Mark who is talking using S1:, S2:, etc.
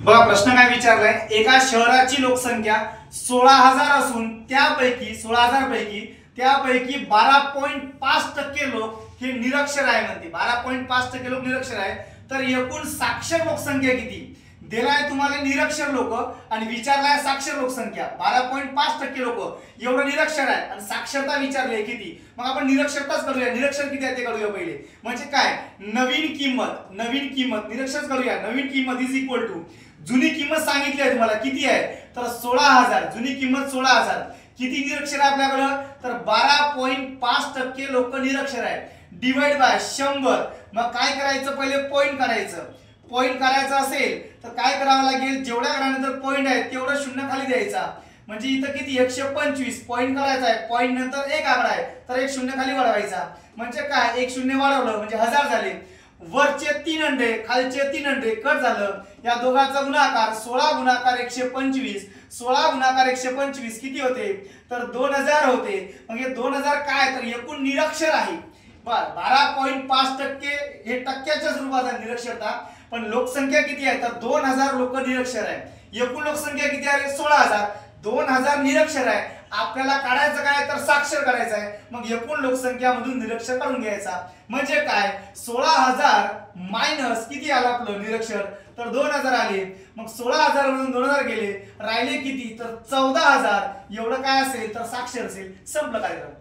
S1: बघा प्रश्न काय विचारलाय, एका शहराची लोकसंख्या 16,000 असून त्यापैकी 16,000 पैकी 12.5% लोक हे निरक्षर आहे म्हणते. 12.5% लोक निरक्षर आहे. तर एकूण साक्षर लोकसंख्या किती दिलाय तुम्हाला? निरक्षर लोक आणि विचारलाय साक्षर लोकसंख्या. 12.5% लोक एवढं निरक्षर आहे आणि साक्षरता विचारली किती. मग आपण निरक्षरताच करूया. निरक्षर किती आहे ते करूया पहिले. म्हणजे काय, नवीन किंमत निरक्षर करूया. नवीन किंमत इज इक्वल टू जुनी किंमत सांगितली आहे तुम्हाला किती आहे, तर 16,000. जुनी किंमत 16,000. किती निरक्षर आहे आपल्याकडं, तर 12.5% लोक निरक्षर आहे. Divide by 100. मग काय करायचं, पहिले पॉइंट करायचं. पॉइंट करायचं असेल तर काय करावं लागेल, जेवढ्या घरानंतर पॉइंट आहे तेवढं शून्य खाली द्यायचा. म्हणजे इथं किती 125 पॉइंट करायचा आहे. पॉइंट नंतर एक आकडा आहे तर एक शून्य खाली वाढवायचा. म्हणजे काय, एक शून्य वाढवलं म्हणजे 1000 झाले. वरचे 3 अंडे खालचे 3 अंडे कट झालं. या दोघांचा गुणाकार 16 गुणाकार 125. 16 गुणाकार 125 किती होते, तर 2000 होते. मग हे 2000 काय, तर एकूण निरक्षर आहे. 12.5% हे टक्क्याच्या स्वरूपात आहे निरक्षरता. पण लोकसंख्या किती आहे, तर 2000 लोक निरक्षर आहे. एकूण लोकसंख्या किती आहे, 16,000. 2000 निरक्षर आहे. आपल्याला काढायचं काय, तर साक्षर काढायचं आहे. मग एकूण लोकसंख्या मधून निरक्षर काढून घ्यायचा. म्हणजे काय, 16,000 मायनस किती आलं आपलं निरक्षर, तर 2000 आले. मग 16,000 मधून 2000 गेले, राहिले किती, तर 14,000. एवढं काय असेल तर साक्षर असेल. संपलं कार्यक्रम.